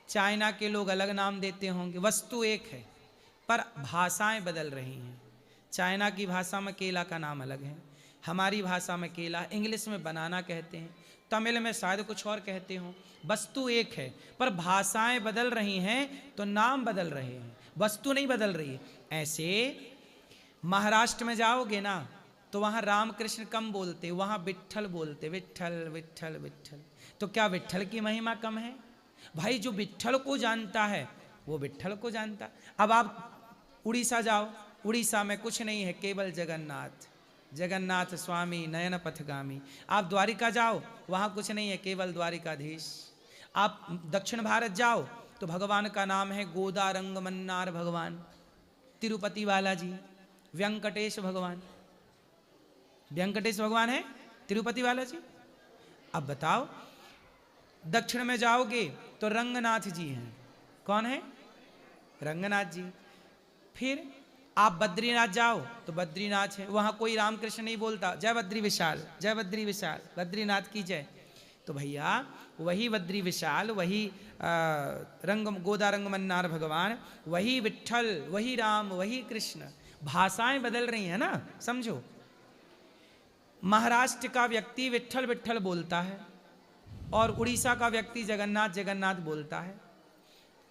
China के लोग अलग नाम देते होंगे, वस्तु एक है पर भाषाएं बदल रही हैं। चाइना की भाषा में केला का नाम अलग है, हमारी भाषा में केला, इंग्लिश में बनाना कहते हैं, तमिल में शायद कुछ और कहते हों। वस्तु एक है पर भाषाएं बदल रही हैं तो नाम बदल रहे हैं, वस्तु नहीं बदल रही है। ऐसे महाराष्ट्र में जाओगे ना तो वहाँ राम कृष्ण कम बोलते, वहाँ विट्ठल बोलते, विट्ठल विट्ठल विट्ठल। तो क्या विट्ठल की महिमा कम है? भाई जो विट्ठल को जानता है वो विट्ठल को जानता। अब आप उड़ीसा जाओ, उड़ीसा में कुछ नहीं है, केवल जगन्नाथ, जगन्नाथ स्वामी नयन पथगामी। आप द्वारिका जाओ, वहाँ कुछ नहीं है, केवल द्वारिकाधीश। आप दक्षिण भारत जाओ तो भगवान का नाम है गोदा रंग मन्नार भगवान, तिरुपति बालाजी, वेंकटेश भगवान, वेंकटेश भगवान है तिरुपति बालाजी। अब बताओ दक्षिण में जाओगे तो रंगनाथ जी हैं, कौन है? रंगनाथ जी। फिर आप बद्रीनाथ जाओ तो बद्रीनाथ है, वहां कोई रामकृष्ण नहीं बोलता, जय बद्री विशाल, जय बद्री विशाल, बद्रीनाथ की जय। तो भैया वही बद्री विशाल, वही गोदा रंग मन्नार भगवान, वही विट्ठल, वही राम, वही कृष्ण। भाषाएं बदल रही हैं ना, समझो। महाराष्ट्र का व्यक्ति विट्ठल विट्ठल बोलता है और उड़ीसा का व्यक्ति जगन्नाथ जगन्नाथ बोलता है।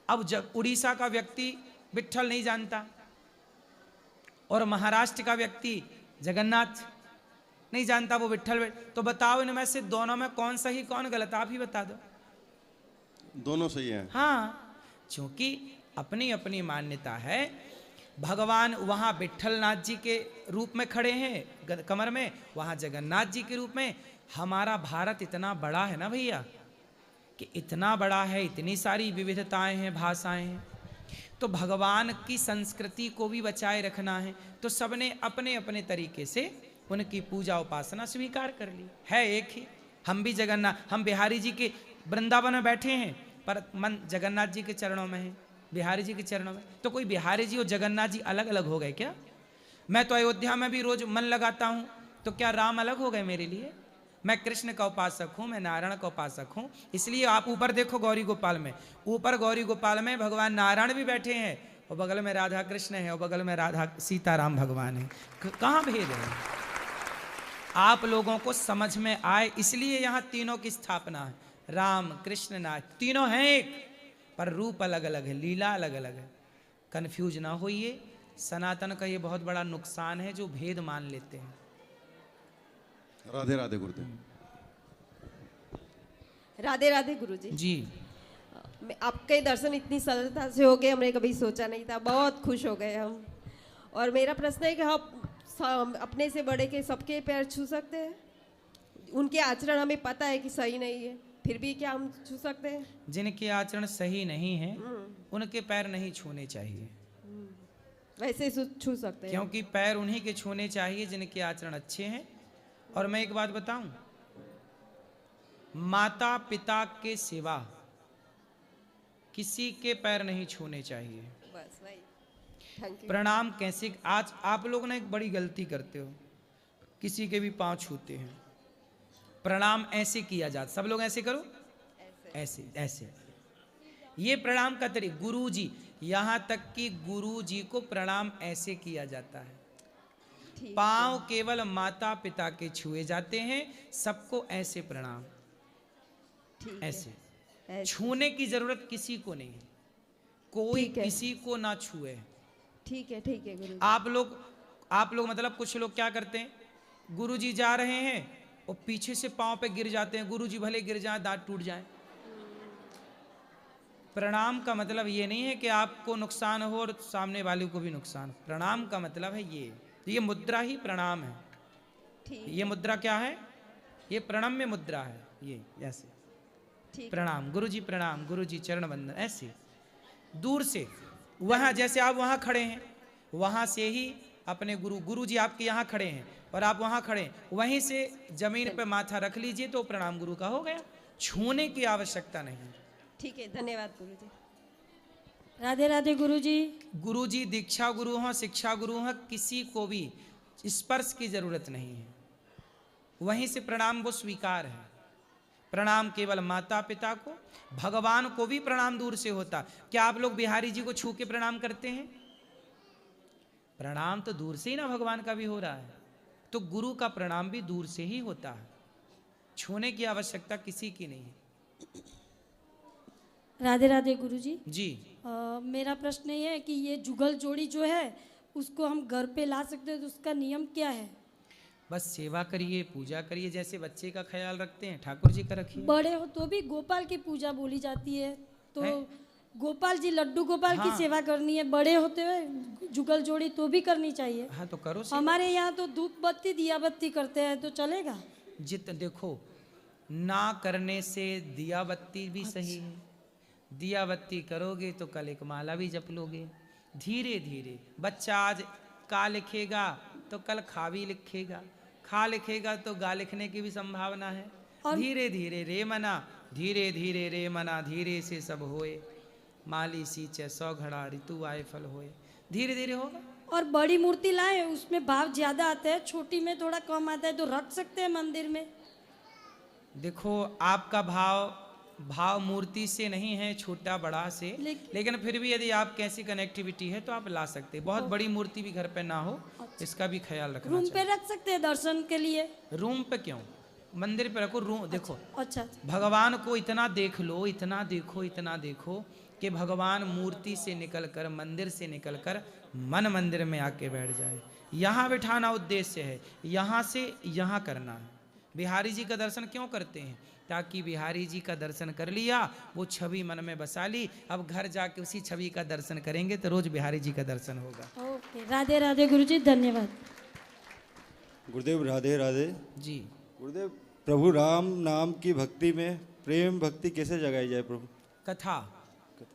अब जब उड़ीसा का व्यक्ति विट्ठल नहीं जानता और महाराष्ट्र का व्यक्ति जगन्नाथ नहीं जानता, वो विट्ठल। तो बताओ इनमें से दोनों में कौन सही कौन गलत, आप ही बता दो। दोनों सही हैं। हाँ, क्योंकि अपनी अपनी मान्यता है। भगवान वहाँ विट्ठलनाथ जी के रूप में खड़े हैं कमर में, वहाँ जगन्नाथ जी के रूप में। हमारा भारत इतना बड़ा है ना भैया, कि इतना बड़ा है, इतनी सारी विविधताएं हैं, भाषाएं हैं, तो भगवान की संस्कृति को भी बचाए रखना है। तो सबने अपने अपने तरीके से उनकी पूजा उपासना स्वीकार कर ली है। एक ही हम भी जगन्नाथ, हम बिहारी जी के वृंदावन में बैठे हैं पर मन जगन्नाथ जी के चरणों में है, बिहारी जी के चरणों में। तो कोई बिहारी जी और जगन्नाथ जी अलग अलग हो गए क्या? मैं तो अयोध्या में भी रोज मन लगाता हूँ, तो क्या राम अलग हो गए मेरे लिए? मैं कृष्ण का उपासक हूँ, मैं नारायण का उपासक हूँ। इसलिए आप ऊपर देखो गौरी गोपाल में, ऊपर गौरी गोपाल में भगवान नारायण भी बैठे हैं और बगल में राधा कृष्ण है और बगल में राधा सीताराम भगवान है। कहाँ भेद है? आप लोगों को समझ में आए इसलिए यहाँ तीनों की स्थापना है। राम कृष्ण नाथ तीनों हैं एक, पर रूप अलग अलग है, लीला अलग अलग है। कंफ्यूज ना होइए। सनातन का ये बहुत बड़ा नुकसान है जो भेद मान लेते हैं। राधे राधे गुरुदेव। राधे राधे गुरुजी जी। आपके दर्शन इतनी सरलता से हो गए, हमने कभी सोचा नहीं था, बहुत खुश हो गए हम। और मेरा प्रश्न है कि हम अपने से बड़े के सबके पैर छू सकते हैं? उनके आचरण हमें पता है कि सही नहीं है, फिर भी क्या हम छू सकते हैं? जिनके आचरण सही नहीं है उनके पैर नहीं छूने चाहिए। वैसे छू सकते हैं, क्योंकि पैर उन्हीं के छूने चाहिए जिनके आचरण अच्छे हैं। और मैं एक बात बताऊं, माता पिता के सिवा किसी के पैर नहीं छूने चाहिए। बस वही। Thank you. प्रणाम कैसे, आज आप लोग ना एक बड़ी गलती करते हो, किसी के भी पांव छूते हैं। प्रणाम ऐसे किया जाता, सब लोग ऐसे करो, ऐसे ऐसे। ये प्रणाम का तरीका, गुरु जी, यहां तक कि गुरु जी को प्रणाम ऐसे किया जाता है। पांव केवल माता पिता के छुए जाते हैं, सबको ऐसे प्रणाम, ऐसे। छूने की जरूरत किसी को नहीं है, कोई किसी को ना छुए। ठीक है गुरु। आप लोग मतलब कुछ लोग क्या करते हैं, गुरु जी जा रहे हैं और पीछे से पांव पे गिर जाते हैं। गुरु जी भले गिर जाए, दांत टूट जाए। प्रणाम का मतलब ये नहीं है कि आपको नुकसान हो और सामने वाले को भी नुकसान। प्रणाम का मतलब है ये मुद्रा ही प्रणाम है। ये मुद्रा क्या है? ये प्रणम्य मुद्रा है। ये ऐसे प्रणाम, गुरु जी प्रणाम, गुरु जी चरण वंदन, ऐसे दूर से। वहां जैसे आप वहां खड़े हैं, वहां से ही अपने गुरु जी आपके यहाँ खड़े हैं और आप वहां खड़े हैं, वहीं से जमीन पे माथा रख लीजिए तो प्रणाम गुरु का हो गया। छूने की आवश्यकता नहीं। ठीक है, धन्यवाद गुरु जी। राधे राधे गुरु जी। गुरु जी दीक्षा गुरु हो, शिक्षा गुरु हो, किसी को भी स्पर्श की जरूरत नहीं है, वहीं से प्रणाम वो स्वीकार है। प्रणाम केवल माता पिता को, भगवान को भी प्रणाम दूर से होता। क्या आप लोग बिहारी जी को छू के प्रणाम करते हैं? प्रणाम तो दूर से ही ना भगवान का भी हो रहा है, तो गुरु का प्रणाम भी दूर से ही होता है, छूने की आवश्यकता किसी की नहीं है। राधे राधे गुरुजी। जी मेरा प्रश्न ये है कि ये जुगल जोड़ी जो है उसको हम घर पे ला सकते हैं, तो उसका नियम क्या है? बस सेवा करिए, पूजा करिए, जैसे बच्चे का ख्याल रखते हैं ठाकुर जी का रखिए। बड़े हो तो भी गोपाल की पूजा बोली जाती है, तो है? गोपाल जी लड्डू गोपाल की हाँ। सेवा करनी है, बड़े होते हुए जुगल जोड़ी तो भी करनी चाहिए। हाँ तो करो सेवा। हमारे यहाँ तो धूप बत्ती दिया बत्ती करते हैं, तो चलेगा? देखो, ना करने से दिया बत्ती भी सही है, दिया बत्ती करोगे तो कल एक माला भी जप लोगे। धीरे धीरे बच्चा आज का लिखेगा तो कल खा भी लिखेगा, खा लिखेगा तो गा लिखने की भी संभावना है। और धीरे धीरे रे मना, धीरे धीरे रे मना, धीरे से सब होए, माली सींचे 100 घड़ा, ऋतु आए फल होए। धीरे धीरे होगा। और बड़ी मूर्ति लाए उसमें भाव ज्यादा आता है, छोटी में थोड़ा कम आता है, तो रख सकते हैं मंदिर में। देखो, आपका भाव मूर्ति से नहीं है, छोटा बड़ा से, लेकिन फिर भी यदि आप कैसी कनेक्टिविटी है तो आप ला सकते हैं। बहुत बड़ी मूर्ति भी घर पे ना हो, इसका भी ख्याल रखना रूम पे चाहिए। रख सकते हैं दर्शन के लिए? रूम पे क्यों, मंदिर पे रखो। रूम देखो, अच्छा, भगवान को इतना देख लो, इतना देखो, इतना देखो कि भगवान मूर्ति से निकलकर, मंदिर से निकलकर मन मंदिर में आके बैठ जाए। यहाँ बिठाना उद्देश्य है, यहाँ से यहाँ करना है। बिहारी जी का दर्शन क्यों करते हैं? ताकि बिहारी जी का दर्शन कर लिया, वो छवि मन में बसा ली, अब घर जाके उसी छवि का दर्शन करेंगे तो रोज बिहारी जी का दर्शन होगा। ओके, राधे राधे गुरुजी, धन्यवाद। गुरुदेव राधे राधे। जी गुरुदेव, प्रभु राम नाम की भक्ति में प्रेम भक्ति कैसे जगाई जाए प्रभु? कथा,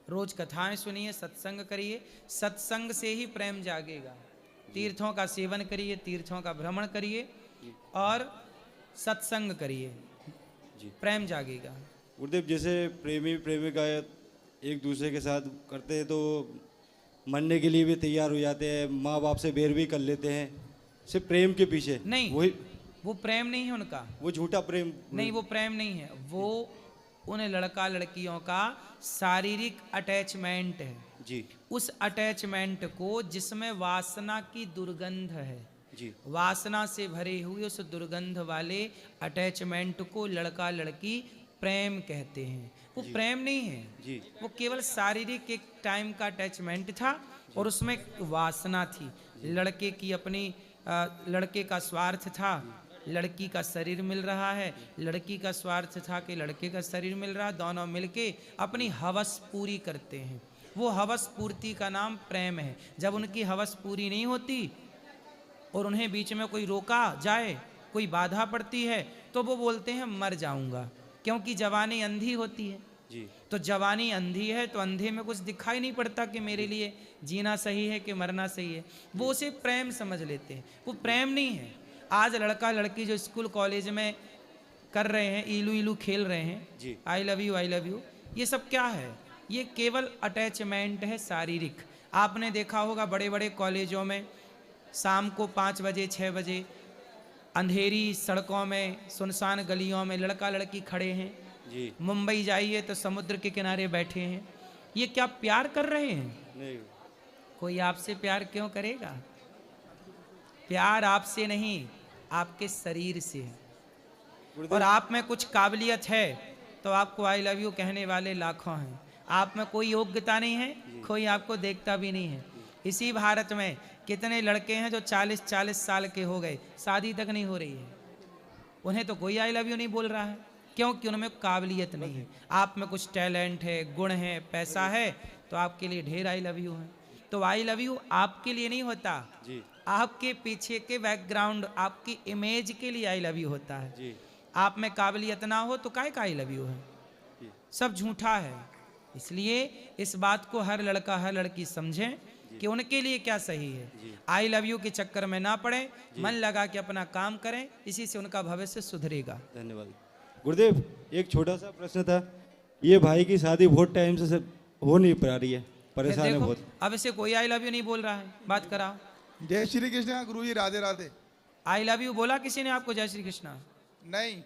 रोज कथाएं सुनिए, सत्संग करिए, सत्संग से ही प्रेम जागेगा। तीर्थों का सेवन करिए, तीर्थों का भ्रमण करिए और सत्संग करिए, प्रेम जागेगा। गुरुदेव, जैसे प्रेमी प्रेमिका एक दूसरे के साथ करते हैं तो मरने के लिए भी तैयार हो जाते हैं, माँ बाप से बैर भी कर लेते हैं, सिर्फ प्रेम के पीछे। नहीं, वही वो प्रेम नहीं है उनका, वो झूठा प्रेम नहीं वो प्रेम नहीं है, वो उन लड़का लड़कियों का शारीरिक अटैचमेंट है। जी उस अटैचमेंट को, जिसमें वासना की दुर्गंध है, जी वासना से भरे हुए उस दुर्गंध वाले अटैचमेंट को लड़का लड़की प्रेम कहते हैं। वो प्रेम नहीं है जी वो केवल शारीरिक एक टाइम का अटैचमेंट था और उसमें वासना थी। लड़के की अपनी लड़के का स्वार्थ था, लड़की का शरीर मिल रहा है, लड़की का स्वार्थ था कि लड़के का शरीर मिल रहा, दोनों मिलके अपनी हवस पूरी करते हैं। वो हवस पूर्ति का नाम प्रेम है। जब उनकी हवस पूरी नहीं होती और उन्हें बीच में कोई रोका जाए, कोई बाधा पड़ती है, तो वो बोलते हैं मर जाऊंगा, क्योंकि जवानी अंधी होती है। जी तो जवानी अंधी है तो अंधे में कुछ दिखाई नहीं पड़ता कि मेरे लिए जीना सही है कि मरना सही है, वो उसे प्रेम समझ लेते हैं। वो प्रेम नहीं है। आज लड़का लड़की जो स्कूल कॉलेज में कर रहे हैं, इलू इलू खेल रहे हैं, जी आई लव यू, ये सब क्या है? ये केवल अटैचमेंट है शारीरिक। आपने देखा होगा बड़े बड़े कॉलेजों में शाम को 5 बजे 6 बजे अंधेरी सड़कों में, सुनसान गलियों में लड़का लड़की खड़े हैं। जी मुंबई जाइए तो समुद्र के किनारे बैठे हैं। ये क्या प्यार कर रहे हैं? नहीं। कोई आपसे प्यार क्यों करेगा? प्यार आपसे नहीं, आपके शरीर से है। और आप में कुछ काबिलियत है तो आपको आई लव यू कहने वाले लाखों हैं। आप में कोई योग्यता नहीं है, कोई आपको देखता भी नहीं है। इसी भारत में कितने लड़के हैं जो 40-40 साल के हो गए, शादी तक नहीं हो रही है, उन्हें तो कोई आई लव यू नहीं बोल रहा है, क्योंकि उनमें काबिलियत नहीं है। आप में कुछ टैलेंट है, गुण है, पैसा है, तो आपके लिए ढेर आई लव यू है। तो आई लव यू आपके लिए नहीं होता, जी आपके पीछे के बैकग्राउंड, आपकी इमेज के लिए आई लव यू होता है। जी आप में काबिलियत ना हो तो काहे का आई लव यू है? जी सब झूठा है। इसलिए इस बात को हर लड़का हर लड़की समझें कि उनके लिए क्या सही है। आई लव यू के चक्कर में ना पड़े, मन लगा के अपना काम करें, इसी से उनका भविष्य सुधरेगा। धन्यवाद। गुरुदेव, एक छोटा सा प्रश्न था, ये भाई की शादी बहुत टाइम से हो नहीं पा रही है, परेशान है देखो, बहुत। अब इसे कोई आई लव यू नहीं बोल रहा है, बात कराओ। जय Shri Krishna guru ji, Radhe Radhe. I love you बोला किसी ने आपको? जय श्री कृष्णा नहीं,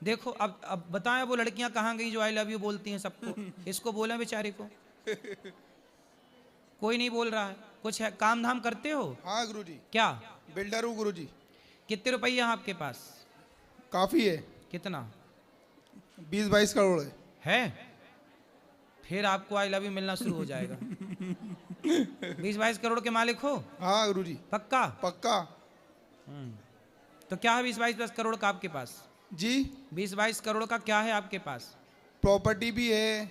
देखो अब बताएं वो लड़कियां कहाँ गई जो आई लव यू बोलती हैं सबको? इसको बोला बेचारे को, कोई नहीं बोल रहा है। कुछ है, काम धाम करते हो? हाँ गुरुजी, क्या? बिल्डर हूँ गुरुजी। कितने रुपया है आपके पास? काफी है, कितना 20-22 करोड़ है। फिर आपको आई लव यू मिलना शुरू हो जाएगा। 20-22 करोड़ के मालिक हो? हाँ गुरुजी, पक्का? पक्का तो क्या है 20-22 करोड़ का आपके पास? जी। 20-22 करोड़ का क्या है आपके पास? प्रॉपर्टी भी है,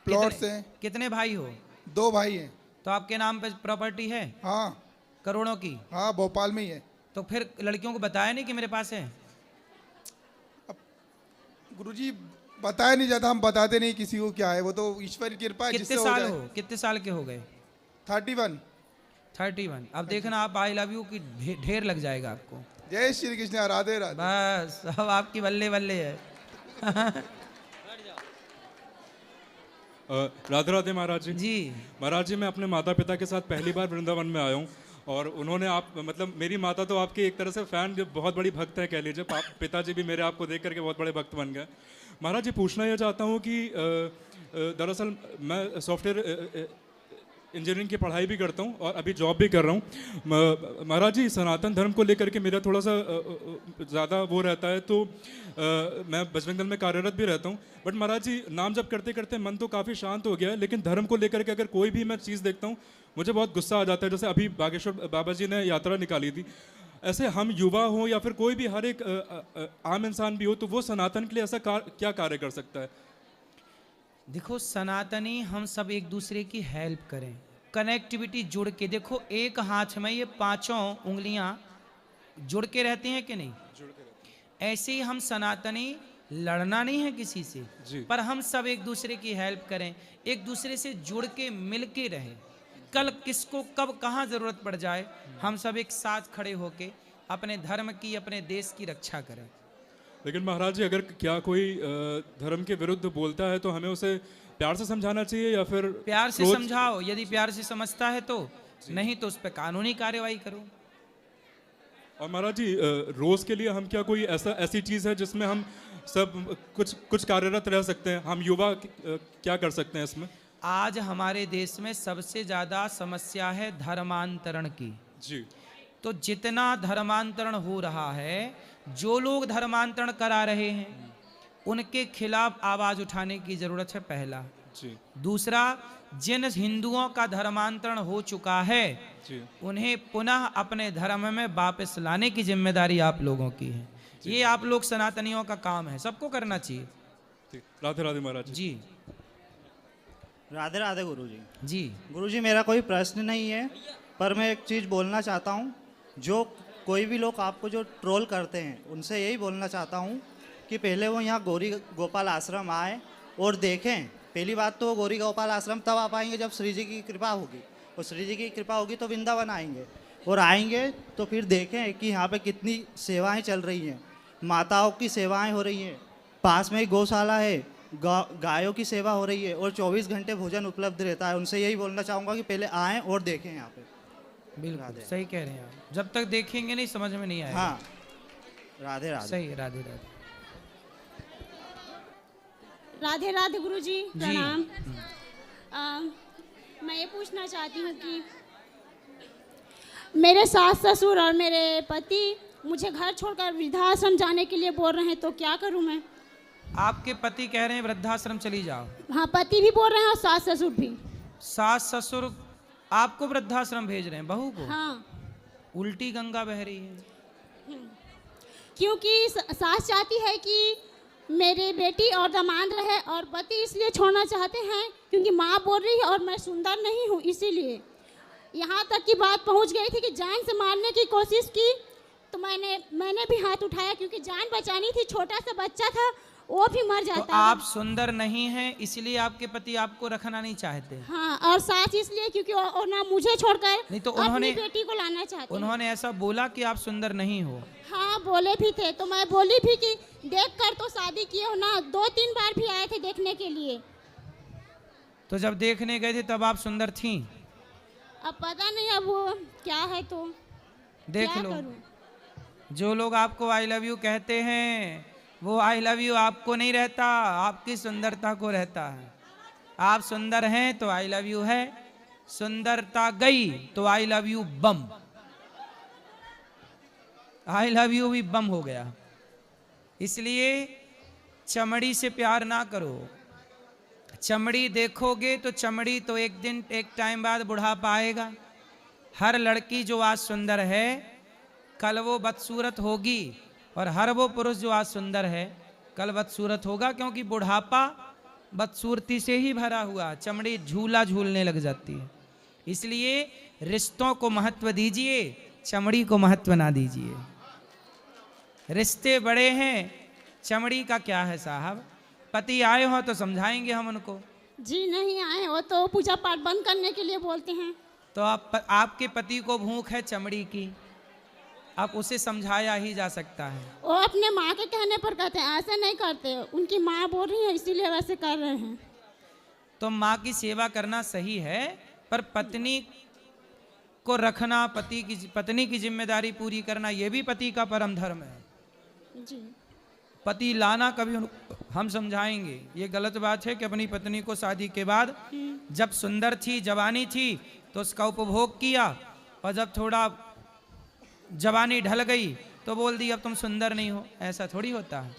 प्लॉट्स कितने, हैं। कितने भाई हो? 2 भाई हैं। तो आपके नाम पे प्रॉपर्टी है हाँ करोड़ों की? हाँ, भोपाल में ही है। तो फिर लड़कियों को बताया नहीं कि मेरे पास है? गुरुजी बताया नहीं जाता, हम बताते नहीं किसी को क्या है, वो तो ईश्वर की कृपा है। कितने जिससे साल हो हो, कितने साल के हो गए? 31। 31। अब देखना आप आई लव यू की ढेर लग जाएगा आपको। जय श्री कृष्ण, राधे राधे। बस अब आपकी बल्ले बल्ले है। राधे राधे महाराज जी। जी महाराज जी, मैं अपने माता पिता के साथ पहली बार वृंदावन में आया हूँ और उन्होंने आप मतलब मेरी माता तो आपकी एक तरह से फ़ैन, जो बहुत बड़ी भक्त है कह लीजिए। पिताजी भी मेरे आपको देख करके बहुत बड़े भक्त बन गए। महाराज जी, पूछना यह चाहता हूँ कि दरअसल मैं सॉफ्टवेयर इंजीनियरिंग की पढ़ाई भी करता हूँ और अभी जॉब भी कर रहा हूँ। महाराज जी, सनातन धर्म को लेकर के मेरा थोड़ा सा ज़्यादा वो रहता है, तो मैं बजरंग दल में कार्यरत भी रहता हूँ। बट महाराज जी, नाम जब करते करते मन तो काफ़ी शांत हो गया है, लेकिन धर्म को लेकर के अगर कोई भी मैं चीज़ देखता हूँ मुझे बहुत गुस्सा आ जाता है। जैसे अभी बागेश्वर बाबा जी ने यात्रा निकाली थी, ऐसे हम युवा हों या फिर कोई भी हर एक आम इंसान भी हो, तो वो सनातन के लिए ऐसा क्या कार्य कर सकता है? देखो, सनातनी हम सब एक दूसरे की हेल्प करें, कनेक्टिविटी जुड़ के। देखो, एक हाथ में ये 5 उंगलियां जुड़ के रहती हैं कि नहीं? ऐसे ही हम सनातनी लड़ना नहीं है किसी से, पर हम सब एक दूसरे की हेल्प करें, एक दूसरे से जुड़ के मिल के रहें। कल किसको कब कहाँ जरूरत पड़ जाए, हम सब एक साथ खड़े होके अपने धर्म की, अपने देश की रक्षा करें। लेकिन महाराज जी, अगर क्या कोई धर्म के विरुद्ध बोलता है तो हमें उसे प्यार से समझाना चाहिए या फिर प्यार से समझाओ, यदि प्यार से समझता है तो, नहीं तो उस पर कानूनी कार्यवाही करो। और महाराज जी, रोज के लिए हम क्या कोई ऐसी चीज है जिसमें हम सब कुछ कार्यरत रह सकते हैं? हम युवा क्या कर सकते हैं इसमें? आज हमारे देश में सबसे ज्यादा समस्या है धर्मांतरण की। जी। तो जितना धर्मांतरण हो रहा है, जो लोग धर्मांतरण करा रहे हैं उनके खिलाफ आवाज उठाने की जरूरत है, पहला। जी। दूसरा, जिन हिंदुओं का धर्मांतरण हो चुका है जी। उन्हें पुनः अपने धर्म में वापस लाने की जिम्मेदारी आप लोगों की है। ये आप लोग सनातनियों का काम है, सबको करना चाहिए। राधे राधे महाराज जी। राधे राधे गुरुजी। जी गुरुजी, मेरा कोई प्रश्न नहीं है, पर मैं एक चीज़ बोलना चाहता हूँ। जो कोई भी लोग आपको जो ट्रोल करते हैं उनसे यही बोलना चाहता हूँ कि पहले वो यहाँ गौरी गोपाल आश्रम आए और देखें। पहली बात तो वो गौरी गोपाल आश्रम तब आ पाएंगे जब श्री जी की कृपा होगी, और श्री जी की कृपा होगी तो वृंदावन आएंगे, और आएंगे तो फिर देखें कि यहाँ पे कितनी सेवाएं चल रही हैं। माताओं की सेवाएं हो रही हैं, पास में ही गौशाला है, गायों की सेवा हो रही है, और 24 घंटे भोजन उपलब्ध रहता है। उनसे यही बोलना चाहूँगा कि पहले आएँ और देखें यहाँ पे। बिल्कुल सही कह रहे हैं आप, जब तक देखेंगे नहीं समझ में नहीं आएगा। हाँ, राधे राधे। सही है, राधे राधे। राधे राधे गुरुजी, प्रणाम। मैं ये पूछना चाहती हूँ कि मेरे सास ससुर और मेरे पति मुझे घर छोड़कर वृद्धाश्रम जाने के लिए बोल रहे हैं, तो क्या करूँ मैं? आपके पति कह रहे हैं वृद्धाश्रम चली जाओ? हाँ, पति भी बोल रहे हैं और सास ससुर भी। सास ससुर आपको वृद्धाश्रम भेज रहे हैं, बहू को? हाँ। उल्टी गंगा बह रही है। क्योंकि सास चाहती है कि मेरी बेटी और दामाद रहे, और पति इसलिए छोड़ना चाहते हैं क्योंकि माँ बोल रही है और मैं सुंदर नहीं हूँ, इसीलिए। यहाँ तक की बात पहुँच गई थी कि जान से मारने की कोशिश की, तो मैंने भी हाथ उठाया क्योंकि जान बचानी थी। छोटा सा बच्चा था, वो भी मर जाता। तो आप सुंदर नहीं हैं, इसलिए आपके पति आपको रखना नहीं चाहते? हाँ, और सास इसलिए क्योंकि वो ना मुझे छोड़कर नहीं तो अपनी बेटी को लाना चाहते। उन्होंने ऐसा बोला कि आप सुंदर नहीं हो? हाँ, बोले भी थे, तो मैं बोली भी कि देख कर तो शादी किए हो ना। 2-3 बार भी आए थे देखने के लिए। तो जब देखने गए थे तब आप सुंदर थीं? अब पता नहीं अब वो क्या है, तो देख लो। जो लोग आपको आई लव यू कहते हैं वो आई लव यू आपको नहीं रहता, आपकी सुंदरता को रहता है। आप सुंदर हैं तो आई लव यू है, सुंदरता गई तो आई love you bomb, I love you भी बम हो गया। इसलिए चमड़ी से प्यार ना करो। चमड़ी देखोगे तो चमड़ी तो एक दिन एक टाइम बाद बुढ़ापा आएगा। हर लड़की जो आज सुंदर है कल वो बदसूरत होगी, और हर वो पुरुष जो आज सुंदर है कल बदसूरत होगा, क्योंकि बुढ़ापा बदसूरती से ही भरा हुआ। चमड़ी झूला झूलने लग जाती है। इसलिए रिश्तों को महत्व दीजिए, चमड़ी को महत्व ना दीजिए। रिश्ते बड़े हैं, चमड़ी का क्या है साहब। पति आए हो तो समझाएंगे हम उनको। जी नहीं आए, वो तो पूजा पाठ बंद करने के लिए बोलते हैं। तो आपके पति को भूख है चमड़ी की, आप उसे समझाया ही जा सकता है। वो अपने माँ के कहने पर कहते हैं, ऐसे नहीं करते, उनकी माँ बोल रही है इसीलिए वैसे कर रहे हैं। तो माँ की सेवा करना सही है, पर पत्नी को रखना, पत्नी की जिम्मेदारी पूरी करना, यह भी पति का परम धर्म है। जी पति लाना कभी हम समझाएंगे। ये गलत बात है कि अपनी पत्नी को शादी के बाद जब सुंदर थी, जवानी थी, तो उसका उपभोग किया, और जब थोड़ा जवानी ढल गई तो बोल दी अब तुम सुंदर नहीं हो। ऐसा थोड़ी होता है।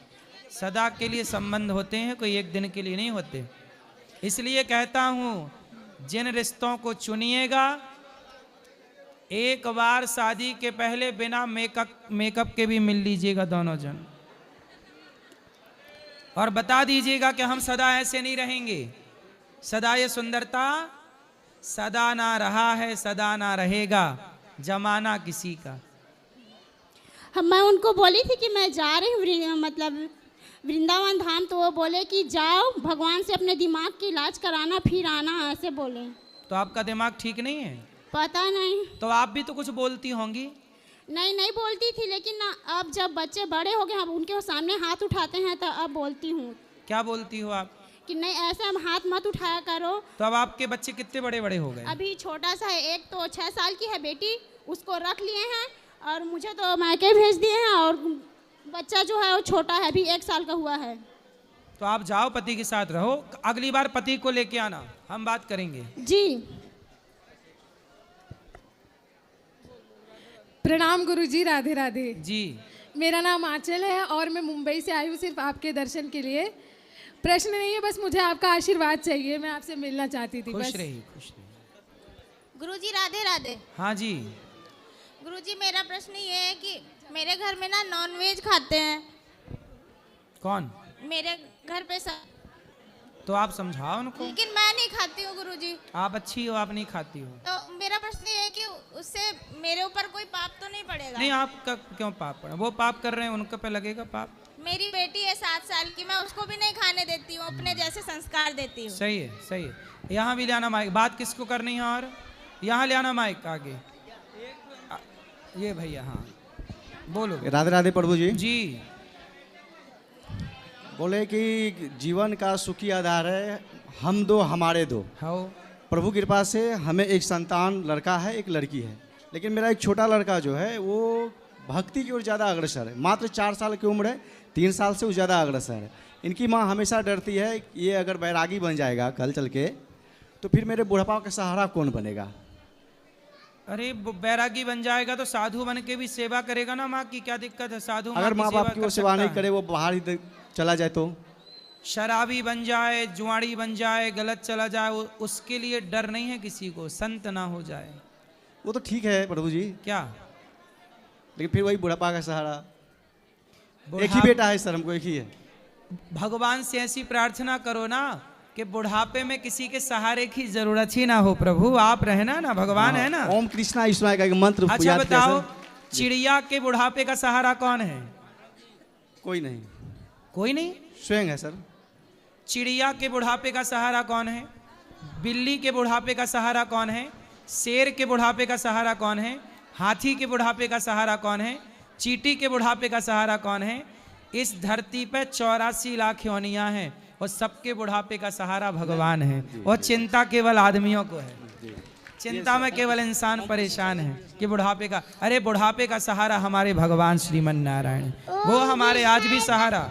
सदा के लिए संबंध होते हैं, कोई एक दिन के लिए नहीं होते। इसलिए कहता हूं, जिन रिश्तों को चुनिएगा एक बार शादी के पहले बिना मेकअप के भी मिल लीजिएगा दोनों जन, और बता दीजिएगा कि हम सदा ऐसे नहीं रहेंगे। सदा ये सुंदरता सदा ना रहा है, सदा ना रहेगा, जमाना किसी का। मैं उनको बोली थी कि मैं जा रही हूँ मतलब वृंदावन धाम, तो वो बोले कि जाओ भगवान से अपने दिमाग की इलाज कराना फिर आना, ऐसे बोले। तो आपका दिमाग ठीक नहीं है? पता नहीं। तो आप भी तो कुछ बोलती होंगी। नहीं बोलती थी, लेकिन ना अब जब बच्चे बड़े हो गए, अब उनके सामने हाथ उठाते हैं तो अब बोलती हूँ। क्या बोलती हो आप? कि नहीं ऐसा हाथ मत उठाया करो। तो अब आपके बच्चे कितने बड़े बड़े हो गए? अभी छोटा सा है, एक तो 6 साल की है बेटी, उसको रख लिए हैं, और मुझे तो मायके भेज दिए हैं, और बच्चा जो है वो छोटा है, अभी 1 साल का हुआ है। तो आप जाओ, पति के साथ रहो, अगली बार पति को लेके आना, हम बात करेंगे। जी प्रणाम गुरुजी, राधे राधे जी। मेरा नाम आंचल है और मैं मुंबई से आई हूँ सिर्फ आपके दर्शन के लिए। प्रश्न नहीं है, बस मुझे आपका आशीर्वाद चाहिए, मैं आपसे मिलना चाहती थी। खुश बस रही, खुश रही। गुरुजी राधे राधे। हाँ जी। गुरुजी मेरा प्रश्न ये है कि मेरे घर में ना नॉनवेज खाते हैं। कौन? मेरे घर पे तो आप समझाओ उनको। लेकिन मैं नहीं खाती हूँ गुरुजी। आप अच्छी हो, आप नहीं खाती हो। तो मेरा प्रश्न ये है कि उससे मेरे ऊपर कोई पाप तो नहीं पड़ेगा? नहीं, आपका क्यों पाप पड़ा? वो पाप कर रहे हैं, उनके पे लगेगा पाप। मेरी बेटी है 7 साल की, मैं उसको भी नहीं खाने देती हूँ, अपने जैसे संस्कार देती हूँ। सही है, सही है। यहाँ भी ले आना माइक, बात किसको करनी है? और यहाँ ले आना माइक आगे। ये भैया, हाँ बोलो। राधे राधे प्रभु जी। जी। बोले कि जीवन का सुखी आधार है हम दो हमारे दो। हाँ। प्रभु कृपा से हमें एक संतान लड़का है, एक लड़की है, लेकिन मेरा एक छोटा लड़का जो है वो भक्ति की ओर ज़्यादा अग्रसर है। मात्र 4 साल की उम्र है, 3 साल से वो ज़्यादा अग्रसर है। इनकी माँ हमेशा डरती है ये अगर बैरागी बन जाएगा कल चल के तो फिर मेरे बुढ़ापा का सहारा कौन बनेगा। अरे बैरागी बन जाएगा तो साधु बन के भी सेवा करेगा ना माँ की, क्या दिक्कत है? साधु अगर माँ बाप की वो सेवा नहीं करे, वो बाहर ही चला जाए तो? शराबी बन जाए, जुआड़ी बन जाए, गलत चला जाए, उसके लिए डर नहीं है किसी को, संत ना हो जाए। वो तो ठीक है प्रभु जी। क्या? लेकिन फिर वही बुढ़ापा का सहारा। एक ही बेटा है सर, हमको एक ही है। भगवान से ऐसी प्रार्थना करो ना कि बुढ़ापे में किसी के सहारे की जरूरत ही ना हो। प्रभु आप रहना ना, भगवान है ना। ओम कृष्णा ईश्वर का एक मंत्र। अच्छा बताओ, चिड़िया के बुढ़ापे का सहारा कौन है? कोई नहीं। कोई नहीं? स्वयं है सर। चिड़िया के बुढ़ापे का सहारा कौन है? बिल्ली के बुढ़ापे का सहारा कौन है? शेर के बुढ़ापे का सहारा कौन है? हाथी के बुढ़ापे का सहारा कौन है? चींटी के बुढ़ापे का सहारा कौन है? इस धरती पे 84 लाख योनियां हैं और सबके बुढ़ापे का सहारा भगवान है। और चिंता केवल आदमियों को है। चिंता में केवल इंसान परेशान है कि बुढ़ापे का। अरे बुढ़ापे का सहारा हमारे भगवान श्रीमन नारायण, वो हमारे आज भी सहारा।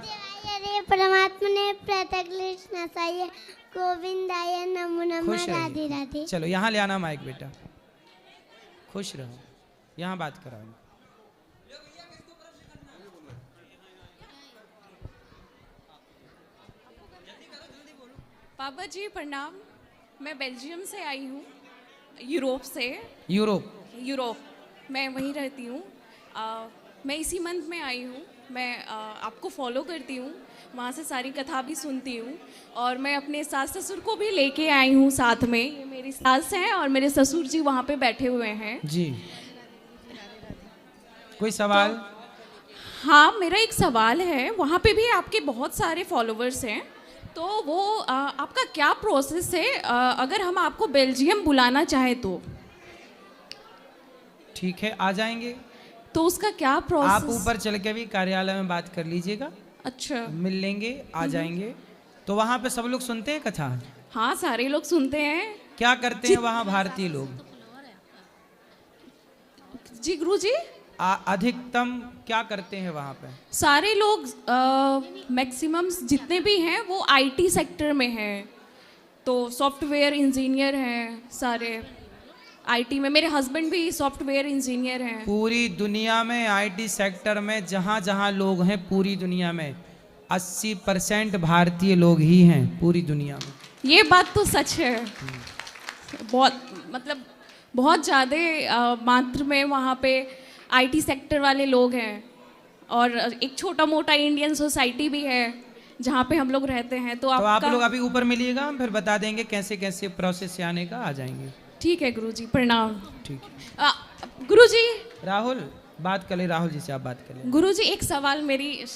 परमात्मा ने प्रत्यक्ष नसाइए गोविंदाय नमो नमः खुश राधे रहिए। राधे। चलो यहाँ ले आना माइक बेटा, खुश रहो, यहाँ बात कराओ। पापा जी प्रणाम, मैं बेल्जियम से आई हूँ, यूरोप से। यूरोप मैं वहीं रहती हूँ। मैं इसी मंथ में आई हूँ। मैं आपको फॉलो करती हूँ, वहाँ से सारी कथा भी सुनती हूँ, और मैं अपने सास ससुर को भी लेके आई हूँ साथ में। ये मेरी सास हैं और मेरे ससुर जी वहाँ पे बैठे हुए हैं जी। कोई सवाल? तो, हाँ, मेरा एक सवाल है। वहाँ पे भी आपके बहुत सारे फॉलोवर्स हैं, तो वो आपका क्या प्रोसेस है अगर हम आपको बेल्जियम बुलाना चाहें तो? ठीक है, आ जाएंगे। तो उसका क्या प्रोसेस? आप ऊपर चल के भी कार्यालय में बात कर लीजिएगा। अच्छा, मिल लेंगे, आ जाएंगे। तो वहाँ पे सब लोग सुनते हैं कथा? हाँ, सारे लोग सुनते हैं। क्या करते हैं वहाँ भारतीय लोग? जी गुरुजी, अधिकतम क्या करते हैं वहाँ पे? सारे लोग मैक्सिमम जितने भी हैं वो आईटी सेक्टर में हैं, तो सॉफ्टवेयर इंजीनियर हैं सारे आईटी में। मेरे हस्बैंड भी सॉफ्टवेयर इंजीनियर हैं। पूरी दुनिया में आईटी सेक्टर में जहाँ जहाँ लोग हैं, पूरी दुनिया में 80% भारतीय लोग ही हैं पूरी दुनिया में। ये बात तो सच है। बहुत मतलब बहुत ज़्यादा मात्रा में वहाँ पे आईटी सेक्टर वाले लोग हैं, और एक छोटा मोटा इंडियन सोसाइटी भी है जहाँ पे हम लोग रहते हैं। तो आप लोग अभी ऊपर मिलिएगा, हम फिर बता देंगे कैसे कैसे प्रोसेस से आने का। आ जाएंगे। ठीक है गुरुजी, प्रणाम। ठीक है। गुरुजी, राहुल बात कर ले, राहुल जी से आप बात कर ले। गुरुजी, एक सवाल मेरी